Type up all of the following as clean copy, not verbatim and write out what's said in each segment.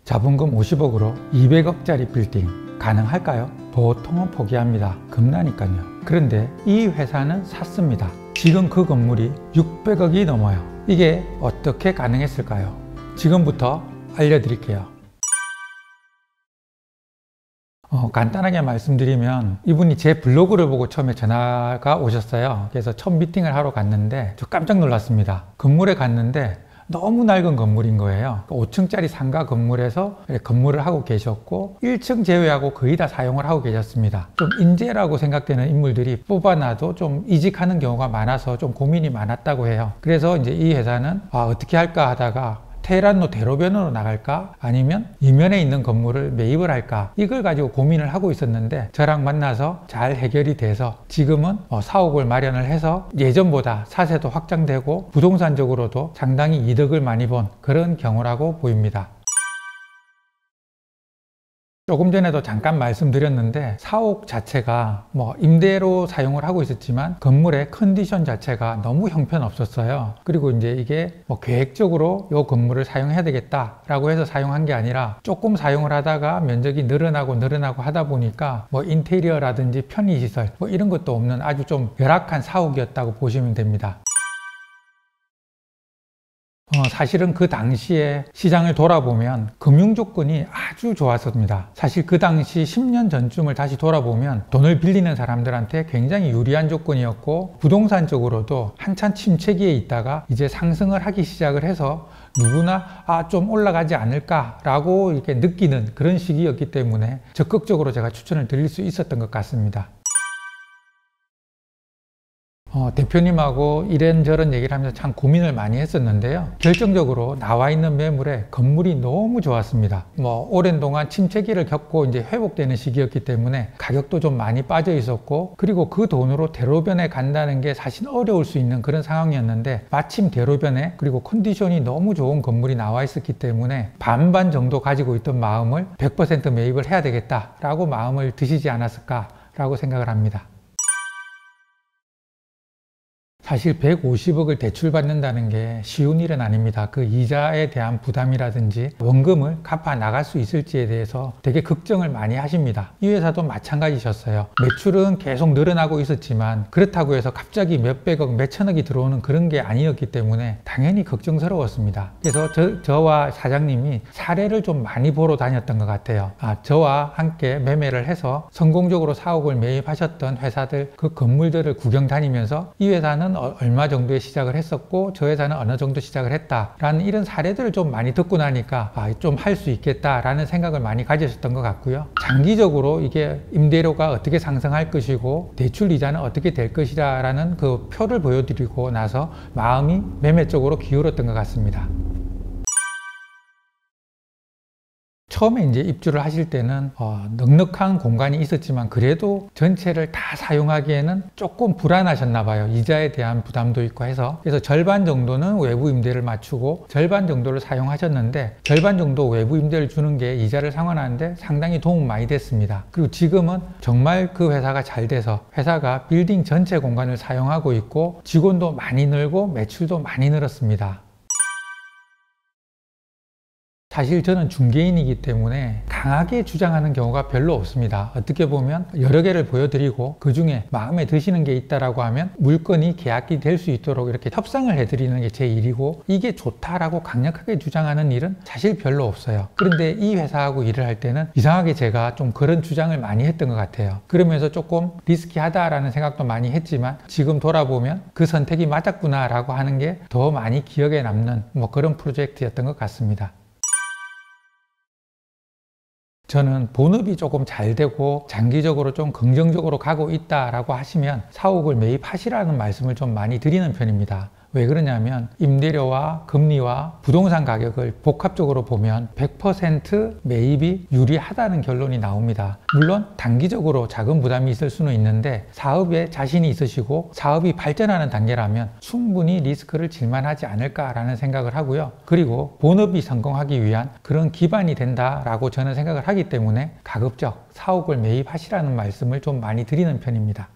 자본금 50억으로 200억짜리 빌딩 가능할까요? 보통은 포기합니다. 겁나니까요. 그런데 이 회사는 샀습니다. 지금 그 건물이 600억이 넘어요. 이게 어떻게 가능했을까요? 지금부터 알려드릴게요. 간단하게 말씀드리면 이분이 제 블로그를 보고 처음에 전화가 오셨어요. 그래서 첫 미팅을 하러 갔는데 저 깜짝 놀랐습니다. 건물에 갔는데 너무 낡은 건물인 거예요. 5층짜리 상가 건물에서 건물을 하고 계셨고 1층 제외하고 거의 다 사용을 하고 계셨습니다. 좀 인재라고 생각되는 인물들이 뽑아놔도 좀 이직하는 경우가 많아서 좀 고민이 많았다고 해요. 그래서 이제 이 회사는 어떻게 할까 하다가 테헤란로 대로변으로 나갈까 아니면 이면에 있는 건물을 매입을 할까 이걸 가지고 고민을 하고 있었는데 저랑 만나서 잘 해결이 돼서 지금은 사옥을 마련을 해서 예전보다 사세도 확장되고 부동산적으로도 상당히 이득을 많이 본 그런 경우라고 보입니다. 조금 전에도 잠깐 말씀드렸는데 사옥 자체가 임대로 사용을 하고 있었지만 건물의 컨디션 자체가 너무 형편없었어요. 그리고 이제 이게 계획적으로 이 건물을 사용해야 되겠다라고 해서 사용한 게 아니라 조금 사용을 하다가 면적이 늘어나고 하다 보니까 인테리어라든지 편의시설 이런 것도 없는 아주 좀 열악한 사옥이었다고 보시면 됩니다. 사실은 그 당시에 시장을 돌아보면 금융 조건이 아주 좋았습니다. 사실 그 당시 10년 전쯤을 다시 돌아보면 돈을 빌리는 사람들한테 굉장히 유리한 조건이었고 부동산적으로도 한참 침체기에 있다가 이제 상승을 하기 시작을 해서 누구나 좀 올라가지 않을까라고 이렇게 느끼는 그런 시기였기 때문에 적극적으로 제가 추천을 드릴 수 있었던 것 같습니다. 대표님하고 이런저런 얘기를 하면서 참 고민을 많이 했었는데요. 결정적으로 나와 있는 매물에 건물이 너무 좋았습니다. 오랜 동안 침체기를 겪고 이제 회복되는 시기였기 때문에 가격도 좀 많이 빠져 있었고 그리고 그 돈으로 대로변에 간다는 게 사실 어려울 수 있는 그런 상황이었는데 마침 대로변에 그리고 컨디션이 너무 좋은 건물이 나와 있었기 때문에 반반 정도 가지고 있던 마음을 100% 매입을 해야 되겠다라고 마음을 드시지 않았을까라고 생각을 합니다. 사실 150억을 대출받는다는 게 쉬운 일은 아닙니다. 그 이자에 대한 부담이라든지 원금을 갚아 나갈 수 있을지에 대해서 되게 걱정을 많이 하십니다. 이 회사도 마찬가지셨어요. 매출은 계속 늘어나고 있었지만 그렇다고 해서 갑자기 몇백억, 몇천억이 들어오는 그런 게 아니었기 때문에 당연히 걱정스러웠습니다. 그래서 저와 사장님이 사례를 좀 많이 보러 다녔던 것 같아요. 저와 함께 매매를 해서 성공적으로 사옥을 매입하셨던 회사들 그 건물들을 구경 다니면서 이 회사는 얼마 정도에 시작을 했었고 저 회사는 어느 정도 시작을 했다라는 이런 사례들을 좀 많이 듣고 나니까 좀 할 수 있겠다라는 생각을 많이 가지셨던 것 같고요. 장기적으로 이게 임대료가 어떻게 상승할 것이고 대출 이자는 어떻게 될 것이라는 그 표를 보여드리고 나서 마음이 매매 쪽으로 기울었던 것 같습니다. 처음에 이제 입주를 하실 때는 넉넉한 공간이 있었지만 그래도 전체를 다 사용하기에는 조금 불안하셨나 봐요. 이자에 대한 부담도 있고 해서 그래서 절반 정도는 외부 임대를 맞추고 절반 정도를 사용하셨는데 절반 정도 외부 임대를 주는 게 이자를 상환하는데 상당히 도움 많이 됐습니다. 그리고 지금은 정말 그 회사가 잘 돼서 회사가 빌딩 전체 공간을 사용하고 있고 직원도 많이 늘고 매출도 많이 늘었습니다. 사실 저는 중개인이기 때문에 강하게 주장하는 경우가 별로 없습니다. 어떻게 보면 여러 개를 보여드리고 그 중에 마음에 드시는 게 있다라고 하면 물건이 계약이 될 수 있도록 이렇게 협상을 해드리는 게 제 일이고 이게 좋다라고 강력하게 주장하는 일은 사실 별로 없어요. 그런데 이 회사하고 일을 할 때는 이상하게 제가 좀 그런 주장을 많이 했던 것 같아요. 그러면서 조금 리스키하다라는 생각도 많이 했지만 지금 돌아보면 그 선택이 맞았구나 라고 하는 게 더 많이 기억에 남는 그런 프로젝트였던 것 같습니다. 저는 본업이 조금 잘 되고 장기적으로 좀 긍정적으로 가고 있다라고 하시면 사옥을 매입하시라는 말씀을 좀 많이 드리는 편입니다. 왜 그러냐면 임대료와 금리와 부동산 가격을 복합적으로 보면 100% 매입이 유리하다는 결론이 나옵니다. 물론 단기적으로 작은 부담이 있을 수는 있는데 사업에 자신이 있으시고 사업이 발전하는 단계라면 충분히 리스크를 질만하지 않을까라는 생각을 하고요. 그리고 본업이 성공하기 위한 그런 기반이 된다라고 저는 생각을 하기 때문에 가급적 사옥을 매입하시라는 말씀을 좀 많이 드리는 편입니다.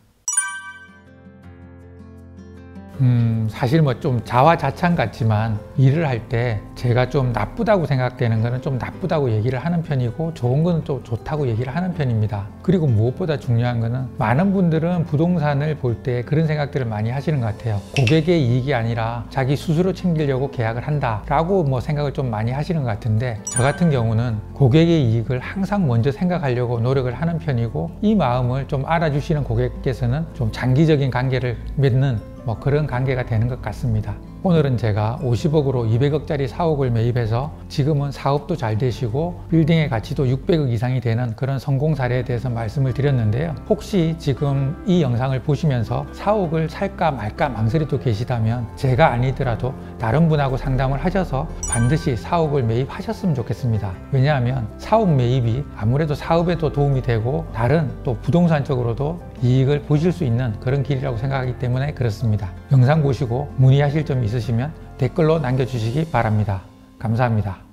사실 뭐 좀 자화자찬 같지만 일을 할 때 제가 좀 나쁘다고 생각되는 거는 좀 나쁘다고 얘기를 하는 편이고 좋은 거는 또 좋다고 얘기를 하는 편입니다. 그리고 무엇보다 중요한 거는 많은 분들은 부동산을 볼 때 그런 생각들을 많이 하시는 것 같아요. 고객의 이익이 아니라 자기 스스로 챙기려고 계약을 한다라고 뭐 생각을 좀 많이 하시는 것 같은데, 저 같은 경우는 고객의 이익을 항상 먼저 생각하려고 노력을 하는 편이고, 이 마음을 좀 알아주시는 고객께서는 좀 장기적인 관계를 맺는 뭐 그런 관계가 되는 것 같습니다. 오늘은 제가 50억으로 200억짜리 사옥을 매입해서 지금은 사업도 잘 되시고 빌딩의 가치도 600억 이상이 되는 그런 성공 사례에 대해서 말씀을 드렸는데요. 혹시 지금 이 영상을 보시면서 사옥을 살까 말까 망설이도 계시다면 제가 아니더라도 다른 분하고 상담을 하셔서 반드시 사옥을 매입하셨으면 좋겠습니다. 왜냐하면 사옥 매입이 아무래도 사업에도 도움이 되고 다른 또 부동산 쪽으로도 이익을 보실 수 있는 그런 길이라고 생각하기 때문에 그렇습니다. 영상 보시고 문의하실 점이 있으시면 댓글로 남겨주시기 바랍니다. 감사합니다.